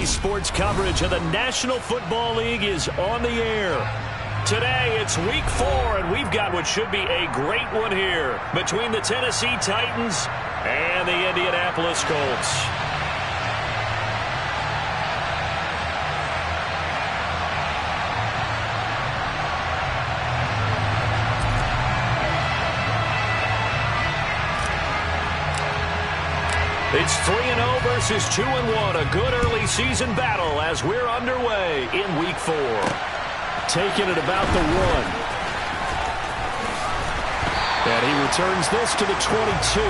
sports coverage of the National Football League is on the air. Today, it's Week 4, and we've got what should be a great one here between the Tennessee Titans and the Indianapolis Colts. It's 3-0 versus 2-1, a good early season battle as we're underway in Week 4. Taking it about the 1. And he returns this to the 22.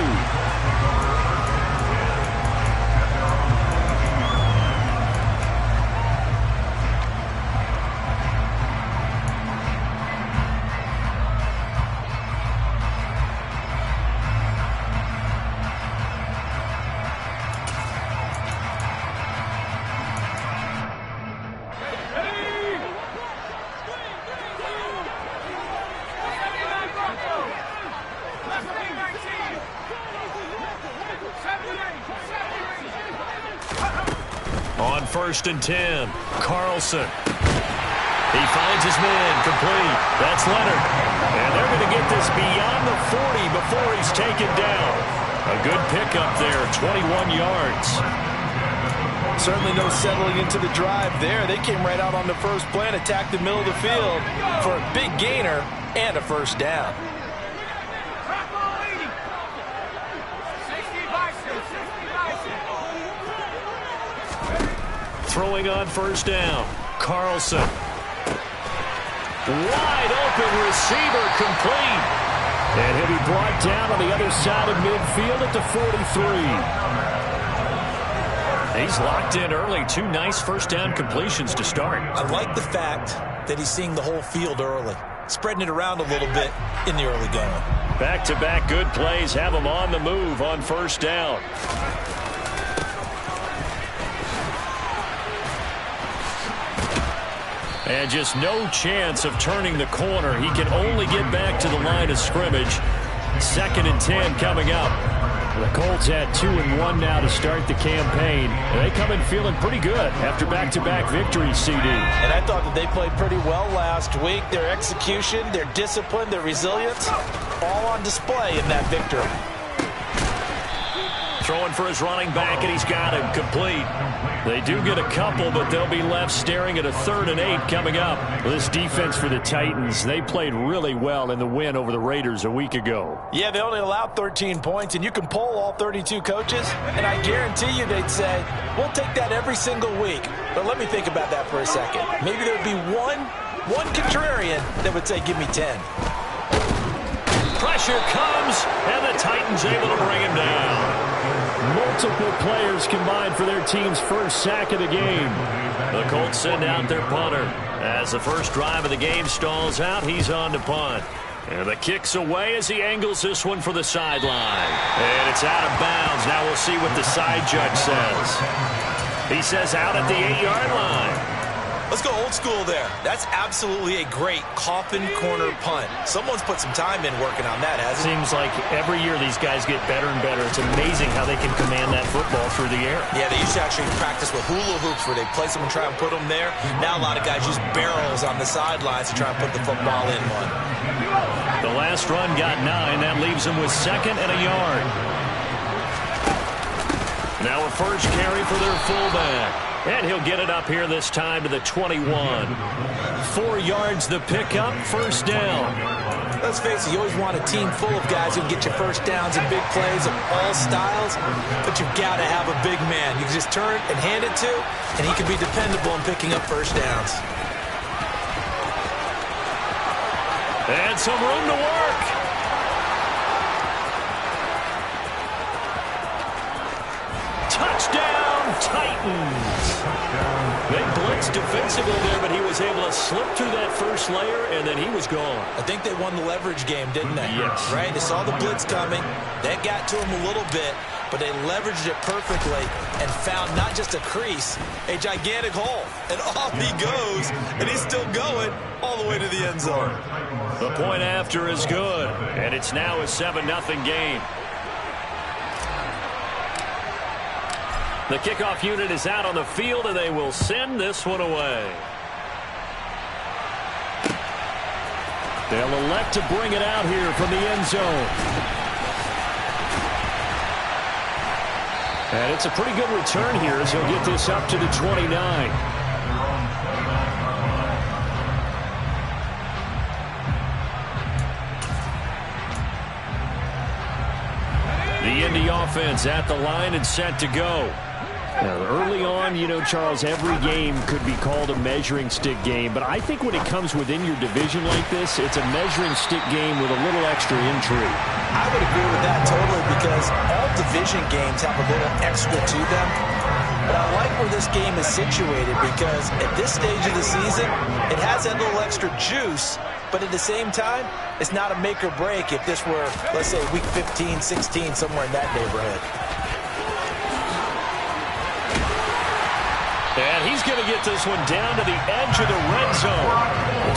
On 1st and 10, Carlson. He finds his man, complete. That's Leonard. And they're going to get this beyond the 40 before he's taken down. A good pickup there, 21 yards. Certainly no settling into the drive there. They came right out on the first play and attacked the middle of the field for a big gainer and a first down. Throwing on 1st down, Carlson. Wide open receiver, complete. And he'll be brought down on the other side of midfield at the 43. He's locked in early. 2 nice first down completions to start. I like the fact that he's seeing the whole field early, spreading it around a little bit in the early going. Back-to-back good plays have him on the move on 1st down. And just no chance of turning the corner. He can only get back to the line of scrimmage. 2nd and 10 coming up. The Colts had 2-1 now to start the campaign. They come in feeling pretty good after back-to-back victories, CD. And I thought that they played pretty well last week. Their execution, their discipline, their resilience, all on display in that victory. Throwing for his running back, and he's got him complete. They do get a couple, but they'll be left staring at a 3rd and 8 coming up. This defense for the Titans, they played really well in the win over the Raiders a week ago. Yeah, they only allowed 13 points, and you can poll all 32 coaches, and I guarantee you they'd say, we'll take that every single week. But let me think about that for a second. Maybe there'd be one contrarian that would say, give me 10. Pressure comes, and the Titans able to bring him down. Multiple players combined for their team's first sack of the game. The Colts send out their punter. As the first drive of the game stalls out, he's on to punt. And the kick's away as he angles this one for the sideline. And it's out of bounds. Now we'll see what the side judge says. He says out at the 8-yard line. Let's go old school there. That's absolutely a great coffin corner punt. Someone's put some time in working on that, hasn't it? Seems like every year these guys get better and better. It's amazing how they can command that football through the air. Yeah, they used to actually practice with hula hoops where they place them and try and put them there. Now a lot of guys use barrels on the sidelines to try and put the football in one. The last run got 9. That leaves him with 2nd and a yard. Now a first carry for their fullback. And he'll get it up here this time to the 21. 4 yards the pickup, 1st down. Let's face it, you always want a team full of guys who can get you first downs and big plays of all styles, but you've got to have a big man you can just turn and hand it to, and he can be dependable in picking up first downs. And some room to work. Touchdown, Titans. They blitzed defensively there, but he was able to slip through that first layer, and then he was gone. I think they won the leverage game, didn't they? Yes. Right? They saw the blitz coming. That got to him a little bit, but they leveraged it perfectly and found not just a crease, a gigantic hole. And off he goes, and he's still going all the way to the end zone. The point after is good, and it's now a 7-0 game. The kickoff unit is out on the field, and they will send this one away. They'll elect to bring it out here from the end zone. And it's a pretty good return here as he'll get this up to the 29. The Indy offense at the line and set to go. Now, early on, you know, Charles, every game could be called a measuring stick game, but I think when it comes within your division like this, it's a measuring stick game with a little extra intrigue. I would agree with that totally because all division games have a little extra to them. But I like where this game is situated because at this stage of the season, it has that little extra juice, but at the same time, it's not a make or break if this were, let's say, week 15, 16, somewhere in that neighborhood. And he's going to get this one down to the edge of the red zone.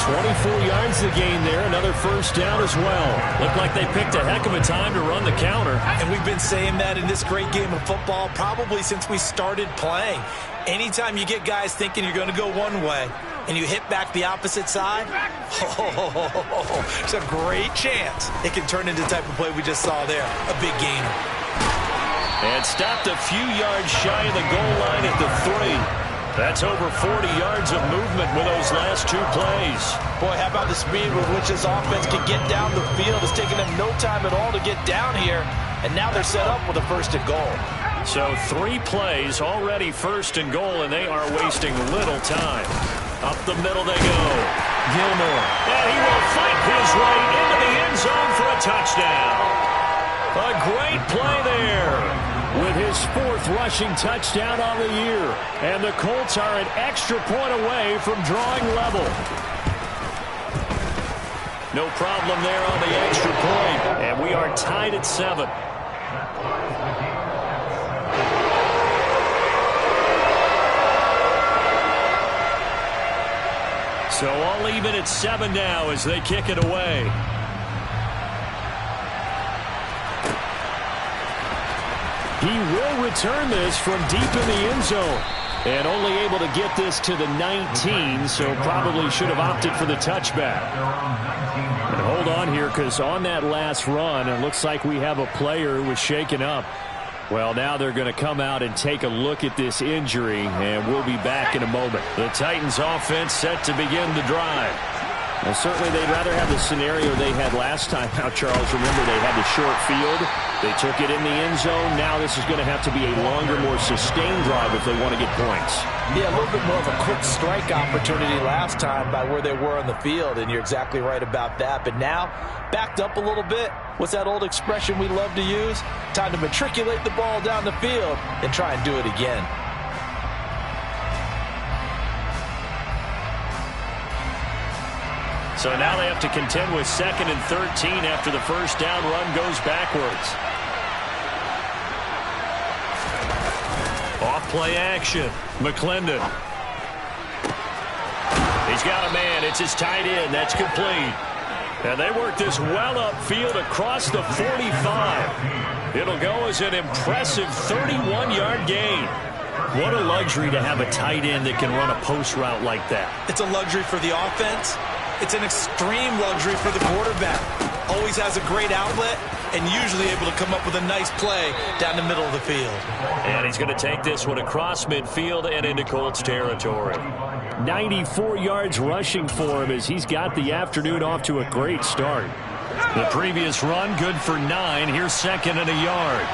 24 yards to gain there. Another first down as well. Looked like they picked a heck of a time to run the counter. And we've been saying that in this great game of football probably since we started playing. Anytime you get guys thinking you're going to go one way and you hit back the opposite side, it's a great chance it can turn into the type of play we just saw there. A big gainer. And stopped a few yards shy of the goal line at the 3. That's over 40 yards of movement with those last two plays. Boy, how about the speed with which this offense can get down the field? It's taken them no time at all to get down here, and now they're set up with a first and goal. So 3 plays, already first and goal, and they are wasting little time. Up the middle they go. Gilmore. And he will fight his way into the end zone for a touchdown. A great play there. With his 4th rushing touchdown on the year. And the Colts are an extra point away from drawing level. No problem there on the extra point. And we are tied at 7. So all even at 7 now as they kick it away. He will return this from deep in the end zone. And only able to get this to the 19, so probably should have opted for the touchback. And hold on here, because on that last run, it looks like we have a player who was shaken up. Well, now they're going to come out and take a look at this injury, and we'll be back in a moment. The Titans offense set to begin the drive. Well, certainly they'd rather have the scenario they had last time. Now, Charles, remember they had the short field. They took it in the end zone. Now this is going to have to be a longer, more sustained drive if they want to get points. Yeah, a little bit more of a quick strike opportunity last time by where they were on the field, and you're exactly right about that. But now, backed up a little bit. What's that old expression we love to use? Time to matriculate the ball down the field and try and do it again. So now they have to contend with 2nd and 13 after the first down run goes backwards. Off play action. McClendon. He's got a man. It's his tight end. That's complete. And they work this well upfield across the 45. It'll go as an impressive 31-yard gain. What a luxury to have a tight end that can run a post route like that. It's a luxury for the offense. It's an extreme luxury for the quarterback. Always has a great outlet and usually able to come up with a nice play down the middle of the field. And he's going to take this one across midfield and into Colts territory. 94 yards rushing for him as he's got the afternoon off to a great start. The previous run good for 9. Here's 2nd and a yard.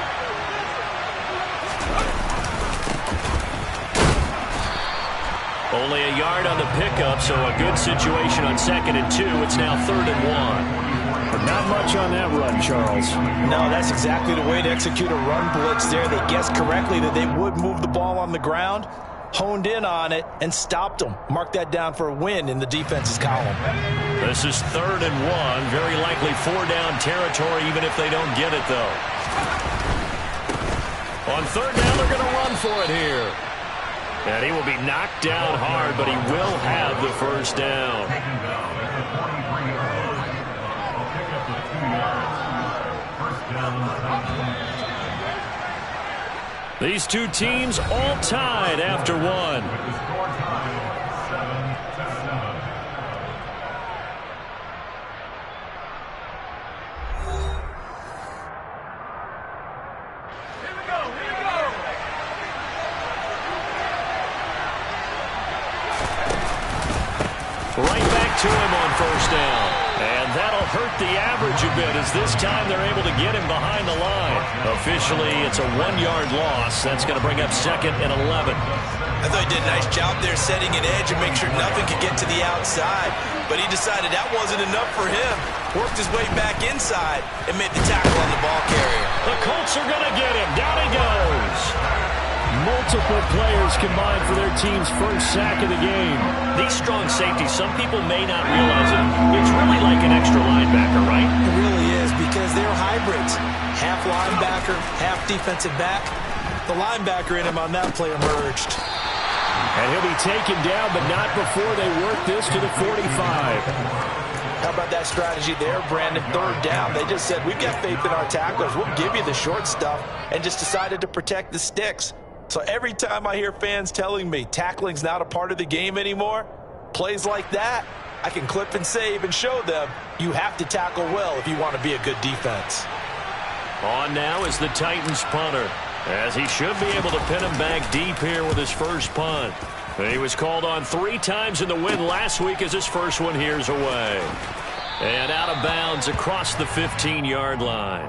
Only a yard on the pickup, so a good situation on 2nd and 2. It's now 3rd and 1. But not much on that run, Charles. No, that's exactly the way to execute a run blitz there. They guessed correctly that they would move the ball on the ground, honed in on it, and stopped them. Mark that down for a win in the defense's column. This is 3rd and 1. Very likely 4-down territory, even if they don't get it, though. On 3rd down, they're going to run for it here. And he will be knocked down hard, but he will have the first down. These two teams all tied after one. Right back to him on first down. And that'll hurt the average a bit as this time they're able to get him behind the line. Officially, it's a 1-yard loss. That's going to bring up 2nd and 11. I thought he did a nice job there setting an edge and make sure nothing could get to the outside. But he decided that wasn't enough for him. Worked his way back inside and made the tackle on the ball carrier. The Colts are going to get him. Down he goes. Multiple players combined for their team's first sack of the game. These strong safeties, some people may not realize it. It's really like an extra linebacker, right? It really is because they're hybrids. Half linebacker, half defensive back. The linebacker in him on that play emerged. And he'll be taken down, but not before they work this to the 45. How about that strategy there, Brandon? 3rd down. They just said, we've got faith in our tacklers. We'll give you the short stuff, and just decided to protect the sticks. So every time I hear fans telling me tackling's not a part of the game anymore, plays like that, I can clip and save and show them you have to tackle well if you want to be a good defense. On now is the Titans punter, as he should be able to pin him back deep here with his first punt. He was called on 3 times in the win last week as his first one here's away. And out of bounds across the 15-yard line.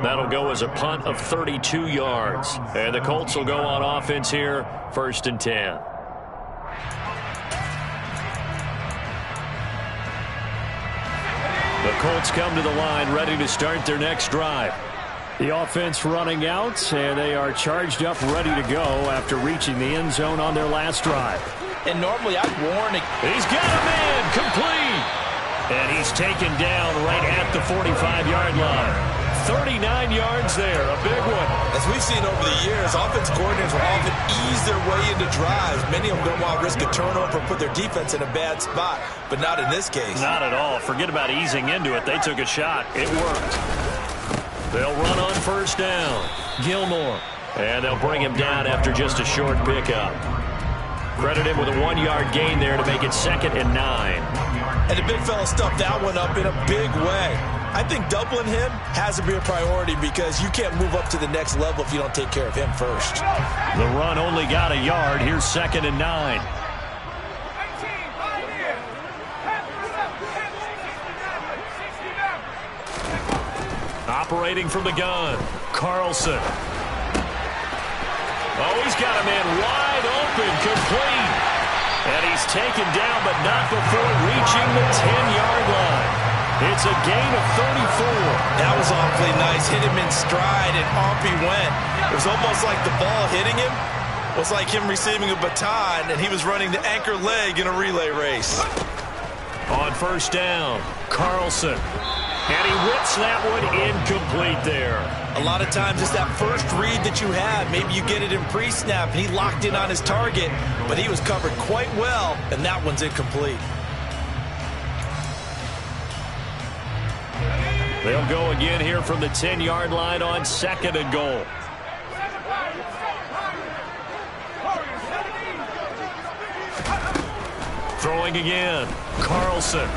That'll go as a punt of 32 yards. And the Colts will go on offense here, 1st and 10. The Colts come to the line ready to start their next drive. The offense running out, and they are charged up ready to go after reaching the end zone on their last drive. And normally I'd warn it. He's got a man complete. And he's taken down right at the 45-yard line. 39 yards there, a big one. As we've seen over the years, offense coordinators will often ease their way into drives. Many of them don't want to risk a turnover and put their defense in a bad spot, but not in this case. Not at all. Forget about easing into it. They took a shot. It worked. They'll run on first down. Gilmore. And they'll bring him down after just a short pickup. Credit him with a 1-yard gain there to make it 2nd and 9. And the big fella stuffed that one up in a big way. I think doubling him has to be a priority because you can't move up to the next level if you don't take care of him first. The run only got a yard. Here's 2nd and 9. Operating from the gun, Carlson. Oh, he's got a man wide open, complete. And he's taken down, but not before reaching the 10-yard line. It's a gain of 34. That was awfully nice. Hit him in stride, and off he went. It was almost like the ball hitting him was like him receiving a baton, and he was running the anchor leg in a relay race. On first down, Carlson. And he whips that one incomplete there. A lot of times it's that first read that you have. Maybe you get it in pre-snap, and he locked in on his target, but he was covered quite well, and that one's incomplete. They'll go again here from the 10-yard line on 2nd and goal. Throwing again, Carlson.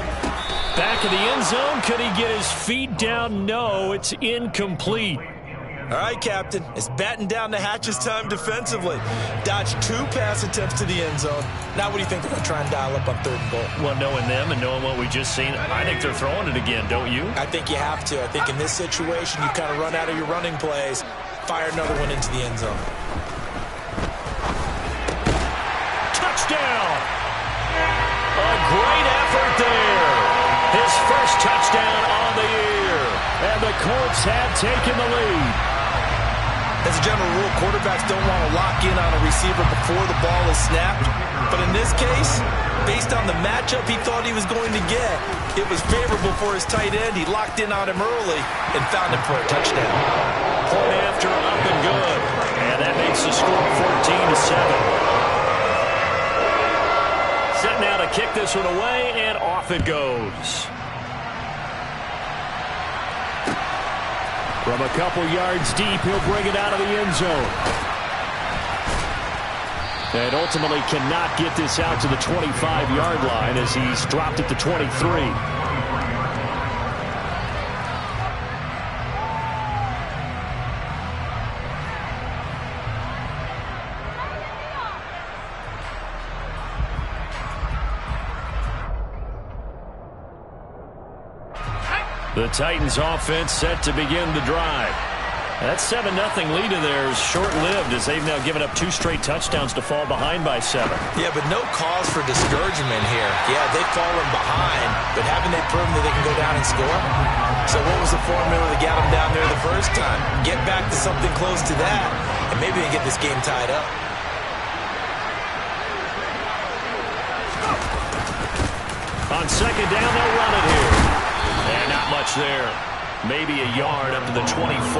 Back of the end zone. Could he get his feet down? No, it's incomplete. All right, Captain. It's batten down the hatches time defensively. Dodged 2 pass attempts to the end zone. Now what do you think they're going to try and dial up on 3rd and goal? Well, knowing them and knowing what we just seen, I think they're throwing it again, don't you? I think you have to. I think in this situation, you kind of run out of your running plays, fire another one into the end zone. Touchdown! A great effort there. His first touchdown on the year. And the Colts have taken the lead. As a general rule, quarterbacks don't want to lock in on a receiver before the ball is snapped. But in this case, based on the matchup he thought he was going to get, it was favorable for his tight end. He locked in on him early and found him for a touchdown. Point after, up and good. And that makes the score 14-7. Set now to kick this one away, and off it goes. From a couple yards deep, he'll bring it out of the end zone. And ultimately cannot get this out to the 25-yard line as he's dropped it to 23. The Titans offense set to begin the drive. That 7-0 lead of theirs short-lived as they've now given up 2 straight touchdowns to fall behind by 7. Yeah, but no cause for discouragement here. Yeah, they've fallen behind, but haven't they proven that they can go down and score? So what was the formula that got them down there the first time? Get back to something close to that, and maybe they get this game tied up. On second down, they'll run it here. And not much there. Maybe a yard up to the 24.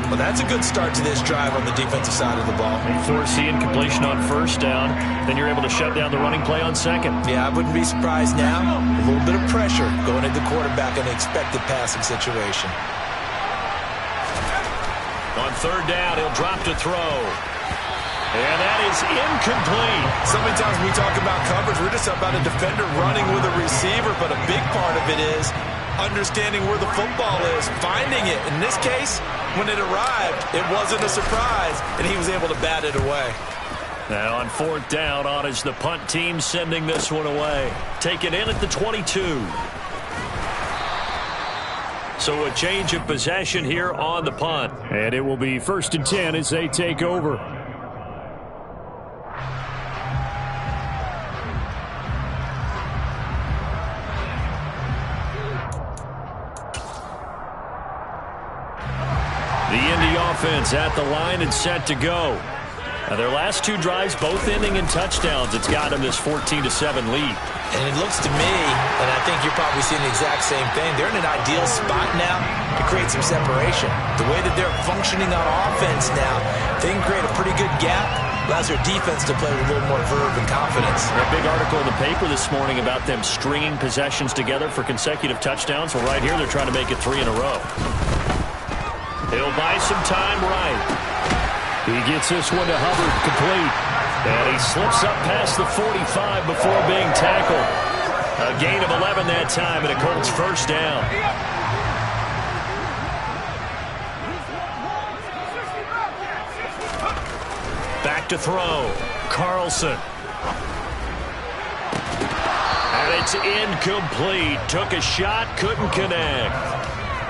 Well, that's a good start to this drive on the defensive side of the ball. They force the incompletion on first down. Then you're able to shut down the running play on second. Yeah, I wouldn't be surprised now. A little bit of pressure going into the quarterback in an expected passing situation. On third down, he'll drop to throw. And that is incomplete. So many times when we talk about coverage, we're just about a defender running with a receiver, but a big part of it is understanding where the football is, finding it. In this case, when it arrived, it wasn't a surprise, and he was able to bat it away. Now on fourth down, on is the punt team sending this one away. Taken in at the 22. So a change of possession here on the punt. And it will be 1st and 10 as they take over. Offense at the line and set to go. Now their last 2 drives both ending in touchdowns. It's got them this 14-7 lead. And it looks to me, and I think you're probably seeing the exact same thing, they're in an ideal spot now to create some separation. The way that they're functioning on offense now, they can create a pretty good gap. Allows their defense to play with a little more verve and confidence. A big article in the paper this morning about them stringing possessions together for consecutive touchdowns. Well, right here they're trying to make it 3 in a row. He'll buy some time right. He gets this one to Hubbard, complete. And he slips up past the 45 before being tackled. A gain of 11 that time, and a Colts first down. Back to throw. Carlson. And it's incomplete. Took a shot, couldn't connect.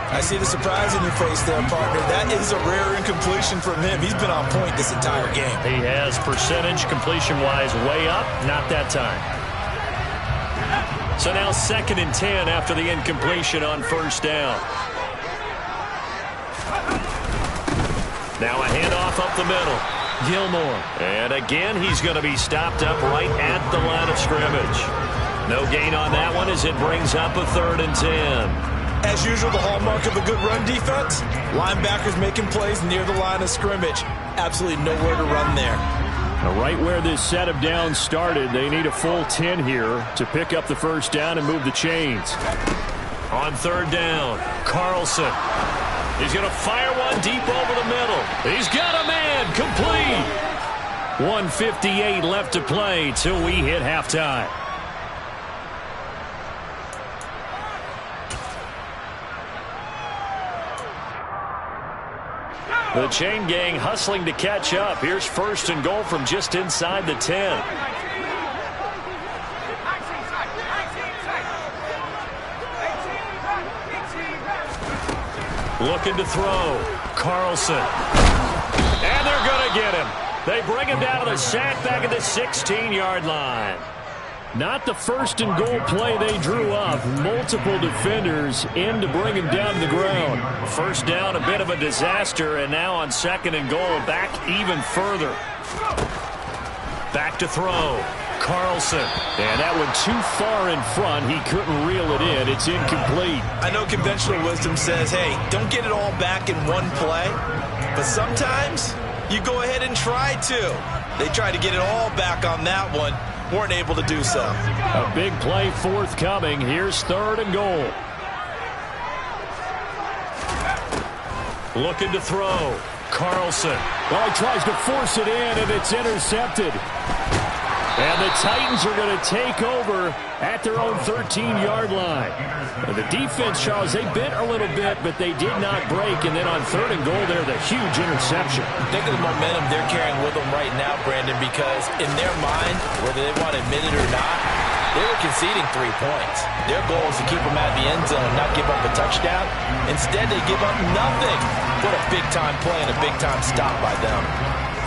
I see the surprise in your face there, partner. That is a rare incompletion from him. He's been on point this entire game. He has percentage completion-wise way up. Not that time. So now 2nd and 10 after the incompletion on first down. Now a handoff up the middle. Gilmore. And again, he's going to be stopped up right at the line of scrimmage. No gain on that one as it brings up a 3rd and 10. As usual, the hallmark of a good run defense, linebackers making plays near the line of scrimmage. Absolutely nowhere to run there. Now, right where this set of downs started, they need a full 10 here to pick up the first down and move the chains. On third down, Carlson. He's going to fire one deep over the middle. He's got a man, complete. 1:58 left to play till we hit halftime. The chain gang hustling to catch up. Here's 1st and goal from just inside the 10. Looking to throw. Carlson. And they're going to get him. They bring him down to the sack back at the 16-yard line. Not the 1st and goal play they drew up. Multiple defenders in to bring him down to the ground. First down, a bit of a disaster, and now on 2nd and goal, back even further. Back to throw. Carlson. And that one too far in front. He couldn't reel it in. It's incomplete. I know conventional wisdom says, hey, don't get it all back in one play. But sometimes you go ahead and try to. They tried to get it all back on that one. Weren't able to do so. A big play forthcoming. Here's 3rd and goal. Looking to throw. Carlson. Well, he tries to force it in, and it's intercepted. And the Titans are going to take over at their own 13-yard line. The defense, Charles, they bit a little bit, but they did not break. And then on 3rd and goal there, the huge interception. Think of the momentum they're carrying with them right now, Brandon, because in their mind, whether they want to admit it or not, they were conceding 3 points. Their goal is to keep them out of the end zone, not give up a touchdown. Instead, they give up nothing. What a big-time play and a big-time stop by them.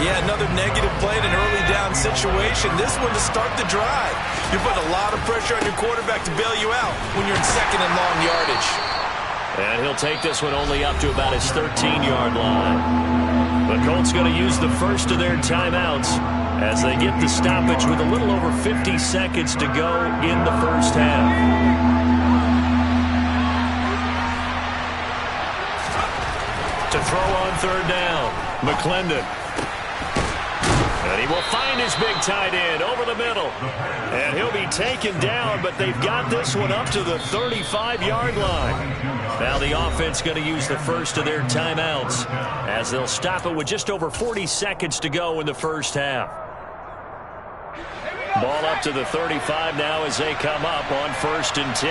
Yeah, another negative play in an early down situation. This one to start the drive. You're putting a lot of pressure on your quarterback to bail you out when you're in 2nd and long yardage. And he'll take this one only up to about his 13-yard line. The Colts going to use the first of their timeouts as they get the stoppage with a little over 50 seconds to go in the first half. To throw on 3rd down, McClendon. And he will find his big tight end over the middle. And he'll be taken down, but they've got this one up to the 35-yard line. Now the offense going to use the first of their timeouts as they'll stop it with just over 40 seconds to go in the first half. Ball up to the 35 now as they come up on 1st and 10.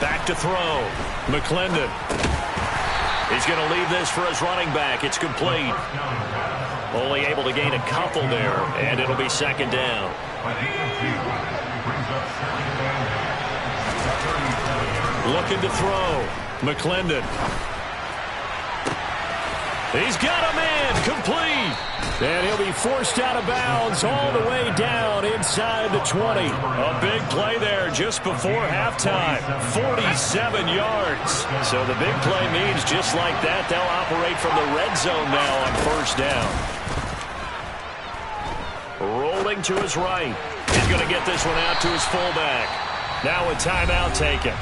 Back to throw. McClendon. He's going to leave this for his running back. It's complete. Only able to gain a couple there, and it'll be 2nd down. Looking to throw. McClendon. He's got a man. Complete. And he'll be forced out of bounds all the way down inside the 20. A big play there just before halftime. 47 yards. So the big play means just like that, they'll operate from the red zone now on 1st down. Rolling to his right. He's going to get this one out to his fullback. Now a timeout taken.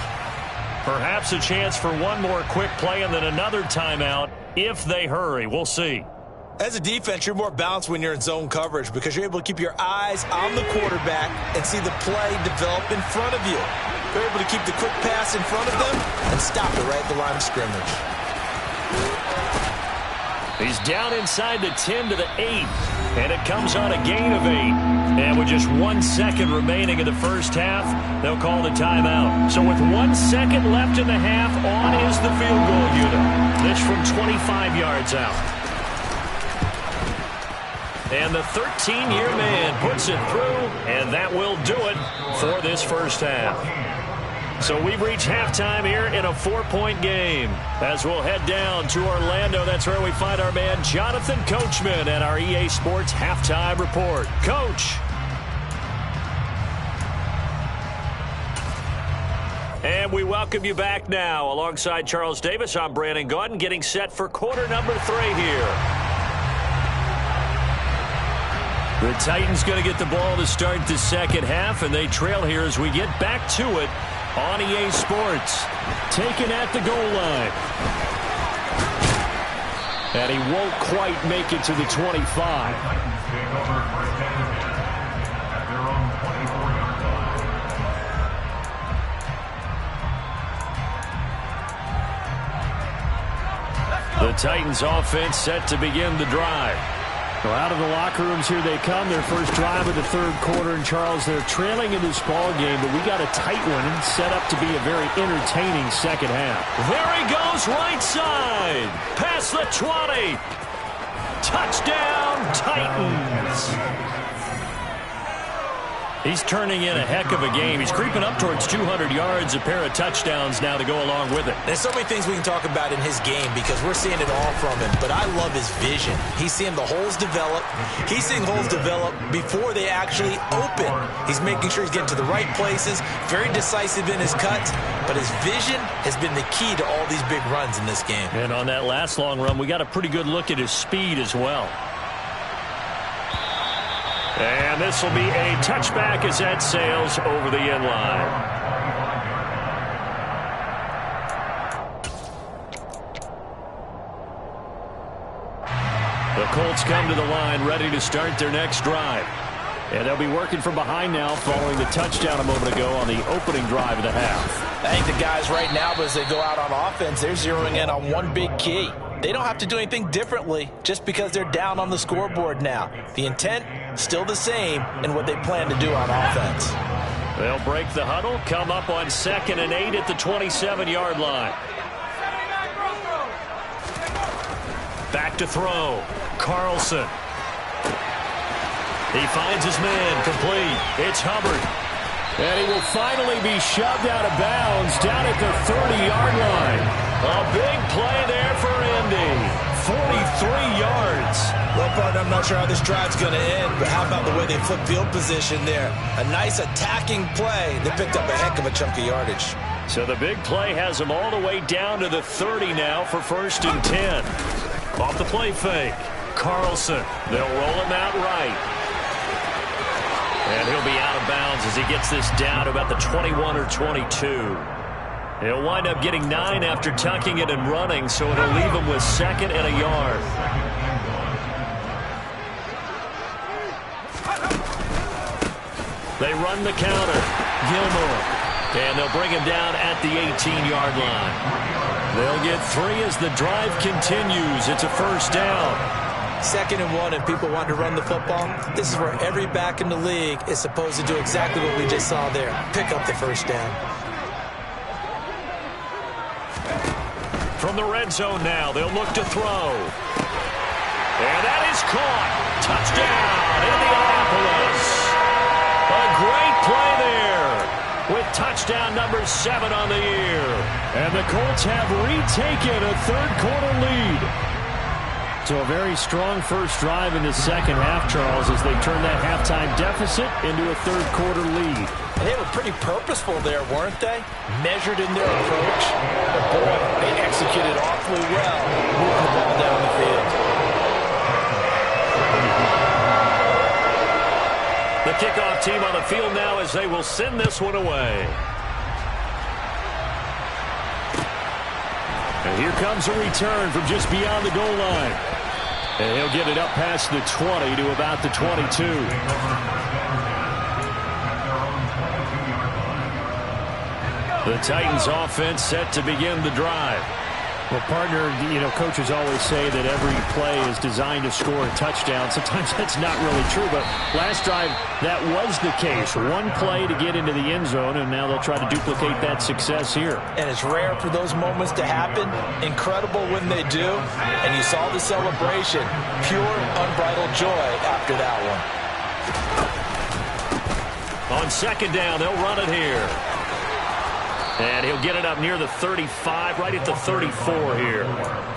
Perhaps a chance for one more quick play and then another timeout if they hurry. We'll see. As a defense, you're more balanced when you're in zone coverage because you're able to keep your eyes on the quarterback and see the play develop in front of you. You're able to keep the quick pass in front of them and stop it right at the line of scrimmage. He's down inside the 10 to the 8, and it comes on a gain of 8. And with just 1 second remaining in the first half, they'll call the timeout. So with 1 second left in the half, on is the field goal unit. This from 25 yards out. And the 13-year man puts it through, and that will do it for this first half. So we've reached halftime here in a 4-point game. As we'll head down to Orlando, that's where we find our man Jonathan Coachman at our EA Sports Halftime Report. Coach. And we welcome you back now. Alongside Charles Davis, I'm Brandon Gaudin, getting set for quarter number 3 here. The Titans going to get the ball to start the second half, and they trail here as we get back to it on EA Sports. Taken at the goal line. And he won't quite make it to the 25. The Titans offense set to begin the drive. Well, out of the locker rooms here they come. Their first drive of the 3rd quarter. And, Charles, they're trailing in this ball game, but we got a tight one and set up to be a very entertaining second half. There he goes, right side. Past the 20. Touchdown, Titans. He's turning in a heck of a game. He's creeping up towards 200 yards, a pair of touchdowns now to go along with it. There's so many things we can talk about in his game because we're seeing it all from him, but I love his vision. He's seeing the holes develop. He's seeing holes develop before they actually open. He's making sure he's getting to the right places, very decisive in his cuts, but his vision has been the key to all these big runs in this game. And on that last long run, we got a pretty good look at his speed as well. And this will be a touchback as that sails over the end line. The Colts come to the line ready to start their next drive. And they'll be working from behind now following the touchdown a moment ago on the opening drive of the half. I think the guys right now, as they go out on offense, they're zeroing in on one big key. They don't have to do anything differently just because they're down on the scoreboard now. The intent, still the same in what they plan to do on offense. They'll break the huddle, come up on 2nd and 8 at the 27-yard line. Back to throw. Carlson. He finds his man, complete. It's Hubbard. And he will finally be shoved out of bounds down at the 30-yard line. A big play there for Indy. 43 yards. Well, partner, I'm not sure how this drive's going to end, but how about the way they flip field position there? A nice attacking play. They picked up a heck of a chunk of yardage. So the big play has them all the way down to the 30 now for 1st and 10. Off the play fake. Carlson. They'll roll him out right. And he'll be out of bounds as he gets this down to about the 21 or 22. He'll wind up getting 9 after tucking it and running, so it'll leave him with 2nd and a yard. They run the counter. Gilmore. And they'll bring him down at the 18-yard line. They'll get 3 as the drive continues. It's a 1st down. 2nd and 1, and people want to run the football. This is where every back in the league is supposed to do exactly what we just saw there. Pick up the 1st down. From the red zone now, they'll look to throw. And that is caught. Touchdown, Indianapolis. A great play there with touchdown number 7 on the year. And the Colts have retaken a 3rd-quarter lead. So a very strong first drive in the 2nd half, Charles, as they turn that halftime deficit into a 3rd-quarter lead. And they were pretty purposeful there, weren't they? Measured in their approach. But boy, they executed awfully well, moving the ball down the field. The kickoff team on the field now as they will send this one away. And here comes a return from just beyond the goal line. And he'll get it up past the 20 to about the 22. The Titans offense set to begin the drive. Well, partner, coaches always say that every play is designed to score a touchdown. Sometimes that's not really true, but last drive, that was the case. One play to get into the end zone, and now they'll try to duplicate that success here. And it's rare for those moments to happen. Incredible when they do. And you saw the celebration. Pure, unbridled joy after that one. On 2nd down, they'll run it here. And he'll get it up near the 35, right at the 34 here.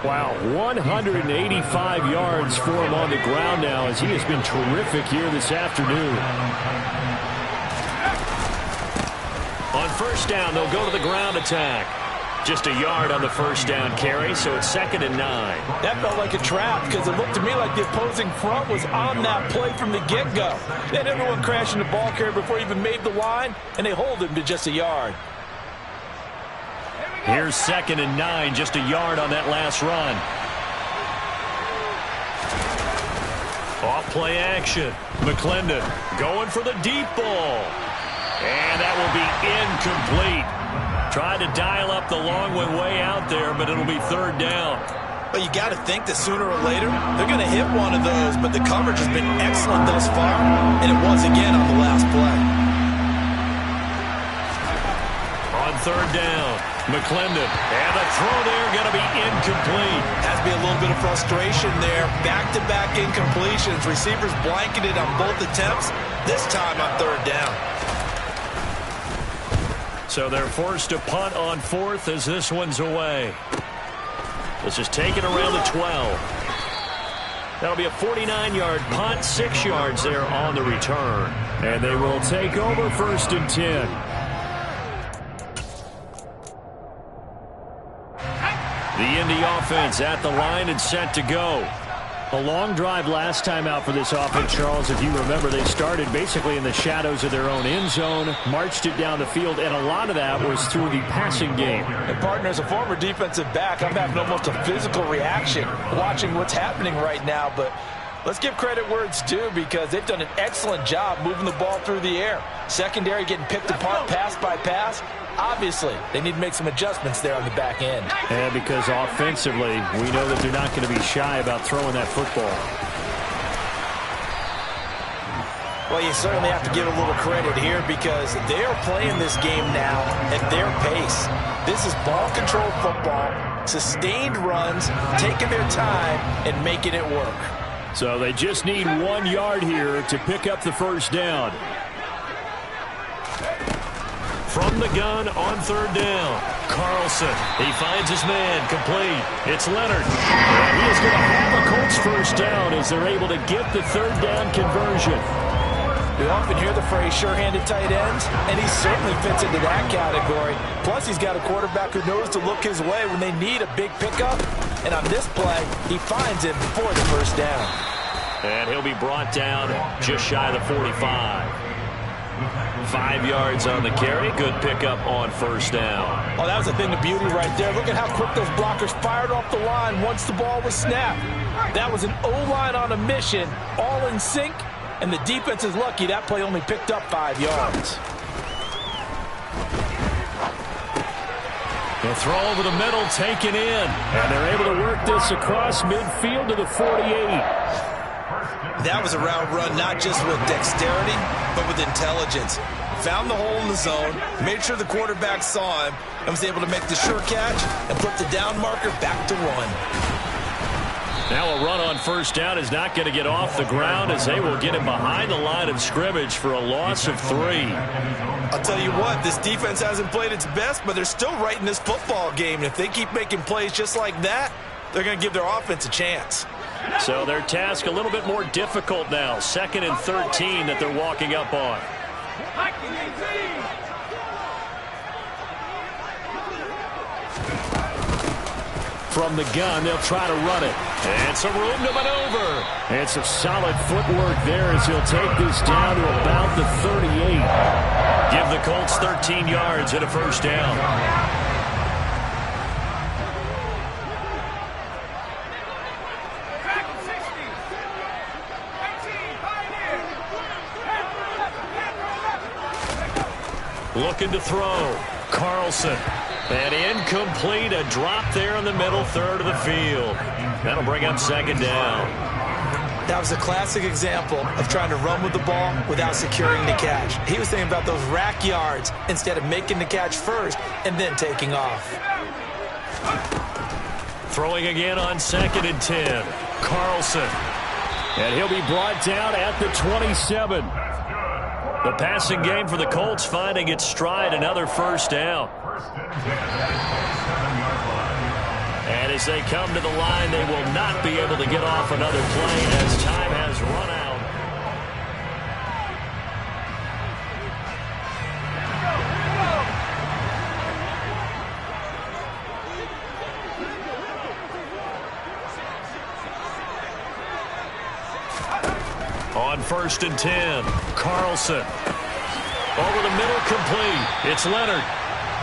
Wow, 185 yards for him on the ground now as he has been terrific here this afternoon. On 1st down, they'll go to the ground attack. Just a yard on the 1st down carry, so it's 2nd and 9. That felt like a trap because it looked to me like the opposing front was on that play from the get-go. They had everyone crashing the ball carrier before he even made the line, and they hold him to just a yard. Here's 2nd and 9, just a yard on that last run. Off play action. McClendon going for the deep ball. And that will be incomplete. Tried to dial up the long one way out there, but it'll be 3rd down. But you got to think that sooner or later, they're going to hit one of those, but the coverage has been excellent thus far, and it was again on the last play. On 3rd down, McClendon, and the throw there going to be incomplete. Has to be a little bit of frustration there. Back-to-back incompletions. Receivers blanketed on both attempts, this time on 3rd down. So they're forced to punt on 4th as this one's away. This is taken around the 12. That'll be a 49-yard punt, 6 yards there on the return. And they will take over 1st and 10. The Indy offense at the line and set to go. A long drive last time out for this offense, Charles. If you remember, they started basically in the shadows of their own end zone, marched it down the field, and a lot of that was through the passing game. And, partner, as a former defensive back, I'm having almost a physical reaction watching what's happening right now. But let's give credit where it's due because they've done an excellent job moving the ball through the air. Secondary getting picked apart pass by pass. Obviously, they need to make some adjustments there on the back end. And because offensively, we know that they're not going to be shy about throwing that football. Well, you certainly have to give a little credit here because they are playing this game now at their pace. This is ball control football, sustained runs, taking their time, and making it work. So they just need 1 yard here to pick up the first down. From the gun on third down, Carlson. He finds his man, complete. It's Leonard. And he is going to have a Colts first down as they're able to get the third down conversion. We often hear the phrase sure-handed tight ends, and he certainly fits into that category. Plus, he's got a quarterback who knows to look his way when they need a big pickup. And on this play, he finds it before the first down. And he'll be brought down just shy of the 45. 5 yards on the carry. Good pickup on first down. Oh, that was a thing of beauty right there. Look at how quick those blockers fired off the line once the ball was snapped. That was an O-line on a mission, all in sync. And the defense is lucky that play only picked up 5 yards. The throw over the middle taken in. And they're able to work this across midfield to the 48. That was a route run not just with dexterity, but with intelligence. Found the hole in the zone, made sure the quarterback saw him, and was able to make the sure catch and put the down marker back to run. Now a run on first down is not going to get off the ground as they will get him behind the line of scrimmage for a loss of 3. I'll tell you what, this defense hasn't played its best, but they're still right in this football game. And if they keep making plays just like that, they're going to give their offense a chance. So their task a little bit more difficult now. 2nd and 13 that they're walking up on. From the gun, they'll try to run it. And some room to maneuver. And some solid footwork there as he'll take this down to about the 38. Give the Colts 13 yards and a first down. Looking to throw. Carlson. And incomplete, a drop there in the middle third of the field. That'll bring up 2nd down. That was a classic example of trying to run with the ball without securing the catch. He was thinking about those rack yards instead of making the catch first and then taking off. Throwing again on 2nd and 10. Carlson. And he'll be brought down at the 27. The passing game for the Colts finding its stride, another first down. And as they come to the line, they will not be able to get off another play as time has run out. On 1st and 10, Carlson. Over the middle, complete. It's Leonard.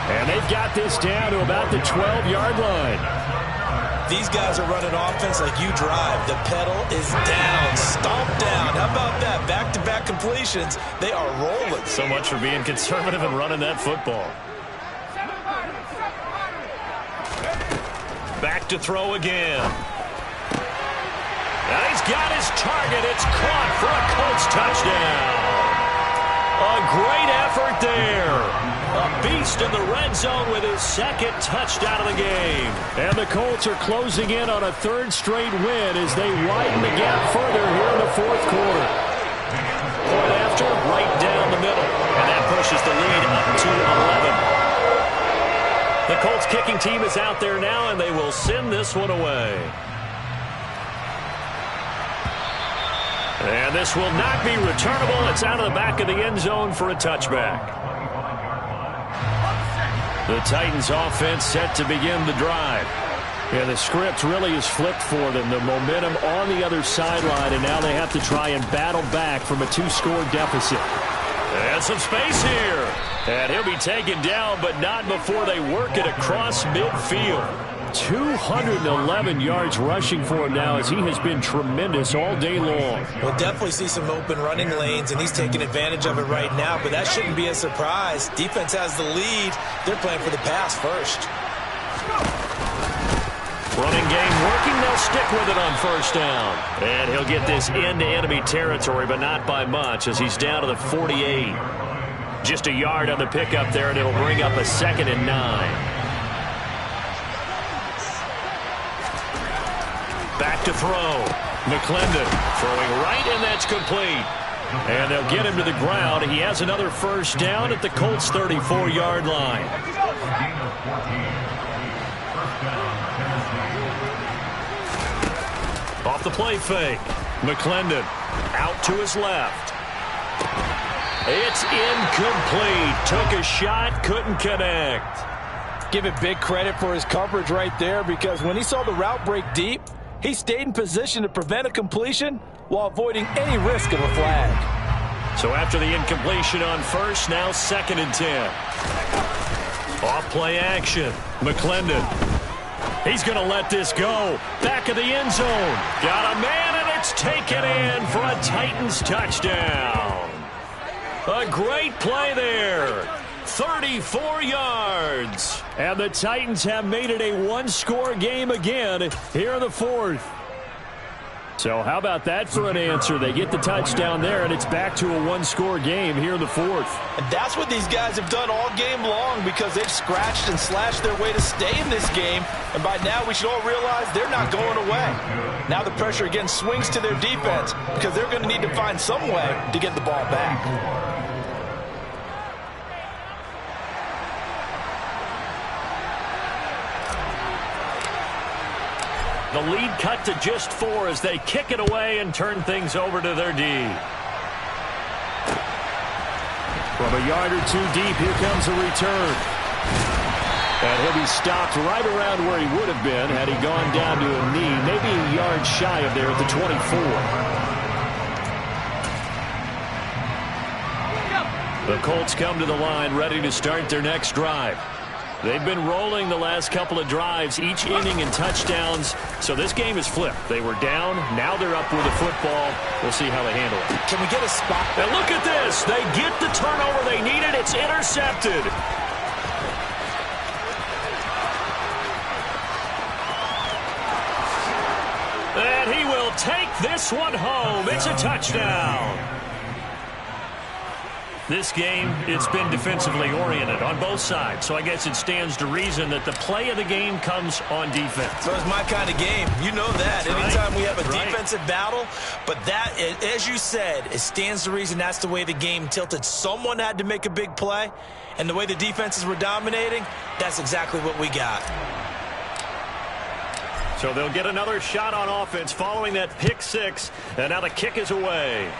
And they've got this down to about the 12-yard line. These guys are running offense like you drive. The pedal is down, stomped down. How about that? Back-to-back completions. They are rolling. So much for being conservative and running that football. Back to throw again. And he's got his target. It's caught for a Colts touchdown. A great effort there. A beast in the red zone with his 2nd touchdown of the game. And the Colts are closing in on a 3rd straight win as they widen the gap further here in the 4th quarter. Point after, right down the middle. And that pushes the lead up to 11. The Colts kicking team is out there now, and they will send this one away. And this will not be returnable. It's out of the back of the end zone for a touchback. The Titans offense set to begin the drive. Yeah, the script really is flipped for them. The momentum on the other sideline, and now they have to try and battle back from a 2-score deficit. And some space here. And he'll be taken down, but not before they work it across midfield. 211 yards rushing for him now, as he has been tremendous all day long. We'll definitely see some open running lanes, and he's taking advantage of it right now, but that shouldn't be a surprise. Defense has the lead. They're playing for the pass first. Running game working. They'll stick with it on first down. And he'll get this into enemy territory, but not by much, as he's down to the 48. Just a yard on the pickup there, and it'll bring up a 2nd and 9. Back to throw. McClendon throwing right, and that's complete. And they'll get him to the ground. He has another first down at the Colts' 34-yard line. Off the play fake. McClendon out to his left. It's incomplete. Took a shot, couldn't connect. Give it big credit for his coverage right there, because when he saw the route break deep, he stayed in position to prevent a completion while avoiding any risk of a flag. So after the incompletion on first, now 2nd and 10. Off play action. McClendon. He's going to let this go. Back of the end zone. Got a man, and it's taken in for a Titans touchdown. A great play there. 34 yards. And the Titans have made it a one-score game again here in the 4th. So how about that for an answer? They get the touchdown there, and it's back to a one-score game here in the 4th. And that's what these guys have done all game long, because they've scratched and slashed their way to stay in this game. And by now, we should all realize they're not going away. Now the pressure again swings to their defense, because they're going to need to find some way to get the ball back. The lead cut to just 4 as they kick it away and turn things over to their D. From a yard or 2 deep, here comes a return. And he'll be stopped right around where he would have been had he gone down to a knee, maybe a yard shy of there at the 24. The Colts come to the line ready to start their next drive. They've been rolling the last couple of drives, each inning in touchdowns. So this game is flipped. They were down. Now they're up with the football. We'll see how they handle it. Can we get a spot? And look at this. They get the turnover they needed. It's intercepted. And he will take this one home. It's a touchdown. This game, it's been defensively oriented on both sides, so I guess it stands to reason that the play of the game comes on defense. So it's my kind of game. You know that. Right. Anytime we have a defensive battle, but that, as you said, it stands to reason that's the way the game tilted. Someone had to make a big play, and the way the defenses were dominating, that's exactly what we got. So they'll get another shot on offense following that pick 6, and now the kick is away.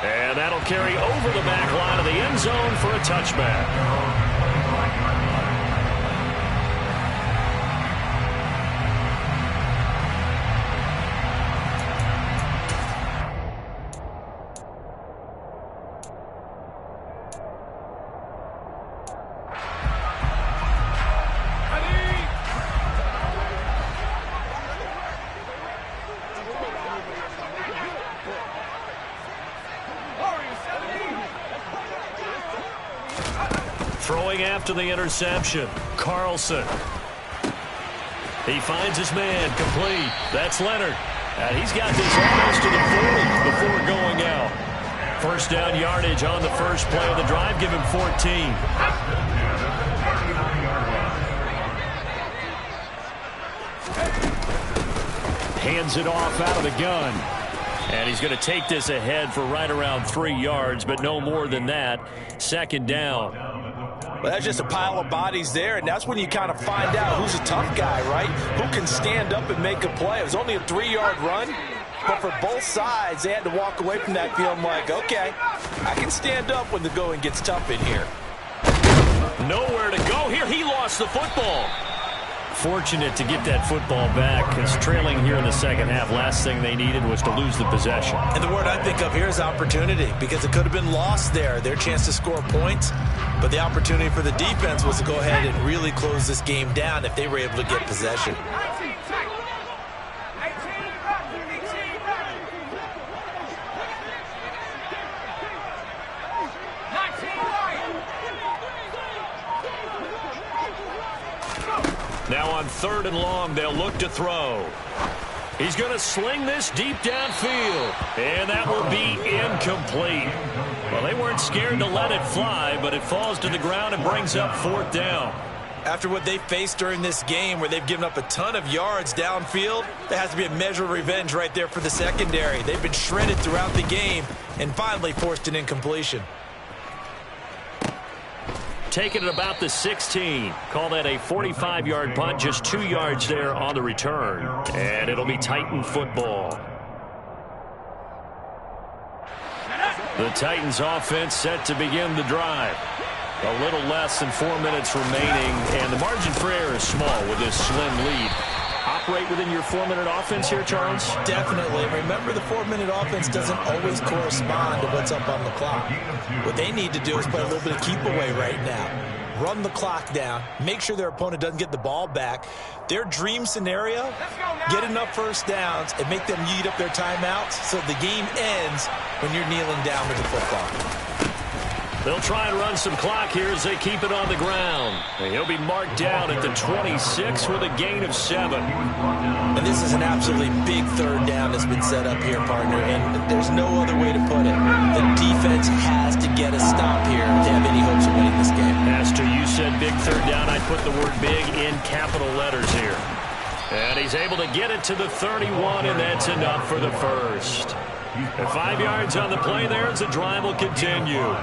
And that'll carry over the back line of the end zone for a touchback. Throwing after the interception, Carlson. He finds his man, complete. That's Leonard. And he's got this almost to the 40 before going out. First down yardage on the first play of the drive. Give him 14. Hands it off out of the gun. And he's going to take this ahead for right around 3 yards, but no more than that. Second down. Well, that's just a pile of bodies there, and that's when you kind of find out who's a tough guy, right? Who can stand up and make a play. It was only a 3-yard run, but for both sides, they had to walk away from that feeling like, okay, I can stand up when the going gets tough in here. Nowhere to go here. He lost the football. fortunate to get that football back, because trailing here in the second half, last thing they needed was to lose the possession. And the word I think of here is opportunity, because it could have been lost there, their chance to score points. But the opportunity for the defense was to go ahead and really close this game down if they were able to get possession. Now on 3rd and long, they'll look to throw. He's going to sling this deep downfield, and that will be incomplete. Well, they weren't scared to let it fly, but it falls to the ground and brings up 4th down. After what they faced during this game, where they've given up a ton of yards downfield, there has to be a measure of revenge right there for the secondary. They've been shredded throughout the game and finally forced an incompletion. Taking it about the 16. Call that a 45-yard punt, just 2 yards there on the return. And it'll be Titan football. The Titans offense set to begin the drive. A little less than 4 minutes remaining, and the margin for error is small with this slim lead. Operate within your 4-minute offense here, Charles? Definitely. Remember, the 4-minute offense doesn't always correspond to what's up on the clock. What they need to do is play a little bit of keep away right now. Run the clock down. Make sure their opponent doesn't get the ball back. Their dream scenario, get enough first downs and make them eat up their timeouts so the game ends when you're kneeling down with the football. They'll try and run some clock here as they keep it on the ground. And he'll be marked down at the 26 with a gain of 7. And this is an absolutely big 3rd down that's been set up here, partner, and there's no other way to put it. The defense has to get a stop here to have any hopes of winning this game. Pastor, you said big 3rd down. I put the word big in capital letters here. And he's able to get it to the 31, and that's enough for the first. And 5 yards on the play there as the drive will continue.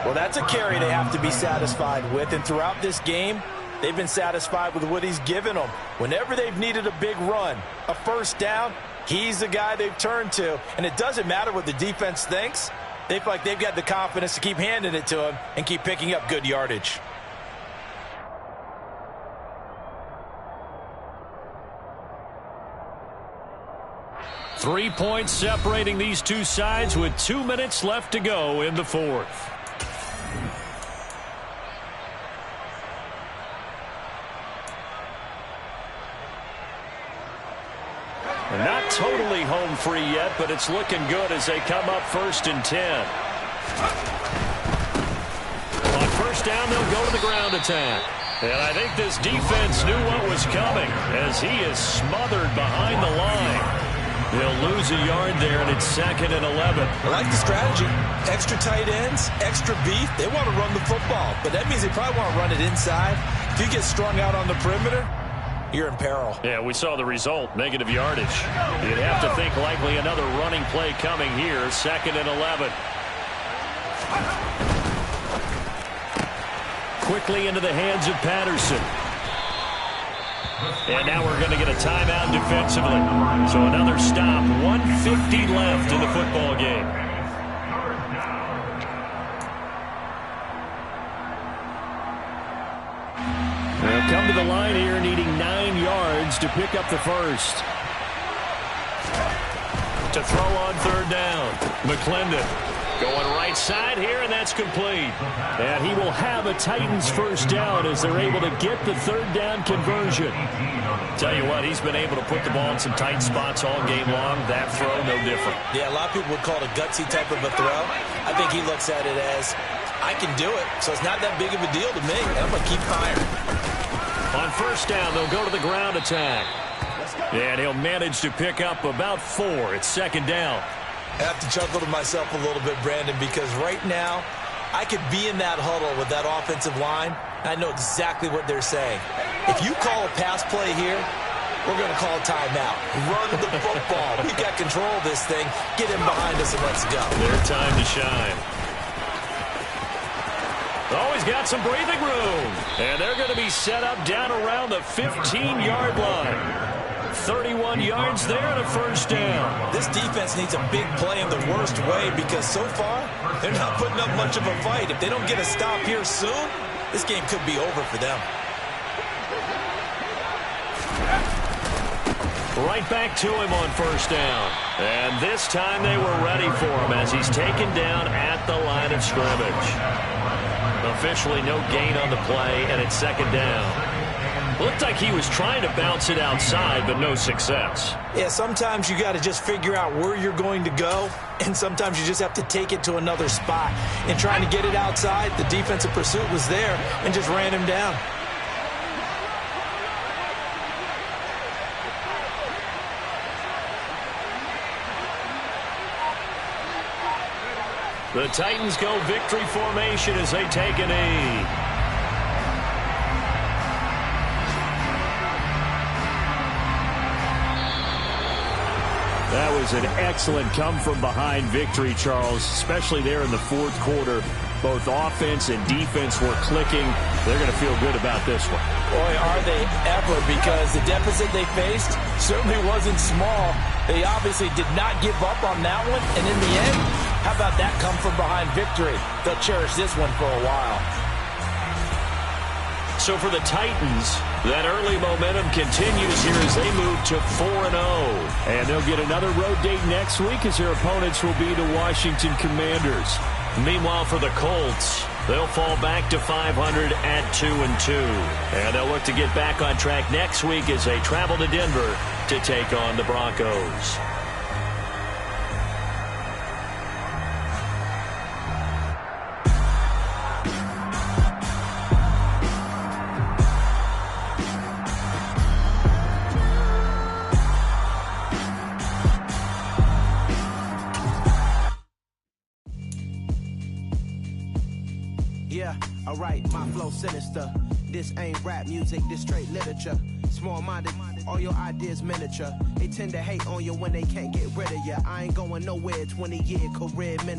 Well, that's a carry they have to be satisfied with, and throughout this game, they've been satisfied with what he's given them. Whenever they've needed a big run, a first down, he's the guy they've turned to, and it doesn't matter what the defense thinks. They feel like they've got the confidence to keep handing it to him and keep picking up good yardage. Three points separating these two sides with 2 minutes left to go in the 4th. Not totally home free yet, but it's looking good as they come up 1st and 10. On 1st down, they'll go to the ground attack. And I think this defense knew what was coming as he is smothered behind the line. He'll lose a yard there, and it's 2nd and 11. I like the strategy. Extra tight ends, extra beef. They want to run the football, but that means they probably want to run it inside. If you get strung out on the perimeter, you're in peril. Yeah, we saw the result, negative yardage. You'd have to think likely another running play coming here, 2nd and 11. Quickly into the hands of Patterson. And now we're going to get a timeout defensively. So another stop, 1:50 left in the football game. They'll come to the line here needing 9 yards to pick up the first. To throw on 3rd down. McClendon going right side here, and that's complete. And he will have a Titans first down as they're able to get the 3rd down conversion. Tell you what, he's been able to put the ball in some tight spots all game long. That throw, no different. Yeah, a lot of people would call it a gutsy type of a throw. I think he looks at it as, I can do it, so it's not that big of a deal to me. I'm going to keep firing. On 1st down, they'll go to the ground attack. And he'll manage to pick up about 4. It's 2nd down. I have to chuckle to myself a little bit, Brandon, because right now I could be in that huddle with that offensive line. I know exactly what they're saying. If you call a pass play here, we're going to call a timeout. Run the football. We've got control of this thing. Get him behind us and let's go. Their time to shine. Always got some breathing room. And they're going to be set up down around the 15-yard line. 31 yards there and a first down. This defense needs a big play in the worst way because so far they're not putting up much of a fight. If they don't get a stop here soon, this game could be over for them. Right back to him on first down. And this time they were ready for him as he's taken down at the line of scrimmage. Officially no gain on the play, and it's second down. Looked like he was trying to bounce it outside, but no success. Yeah, sometimes you got to just figure out where you're going to go, and sometimes you just have to take it to another spot. In trying to get it outside, the defensive pursuit was there and just ran him down. The Titans go victory formation as they take a knee. That was an excellent come-from-behind victory, Charles, especially there in the fourth quarter. Both offense and defense were clicking. They're going to feel good about this one. Boy, are they ever, because the deficit they faced certainly wasn't small. They obviously did not give up on that one, and in the end, how about that come-from-behind victory? They'll cherish this one for a while. So for the Titans, that early momentum continues here as they move to 4-0. And they'll get another road date next week as their opponents will be the Washington Commanders. Meanwhile, for the Colts, they'll fall back to 500 at 2-2. And they'll look to get back on track next week as they travel to Denver to take on the Broncos. Yeah, alright, my flow sinister. This ain't rap music, this straight literature. Small-minded, all your ideas miniature. They tend to hate on you when they can't get rid of you. I ain't going nowhere, 20-year career minimum.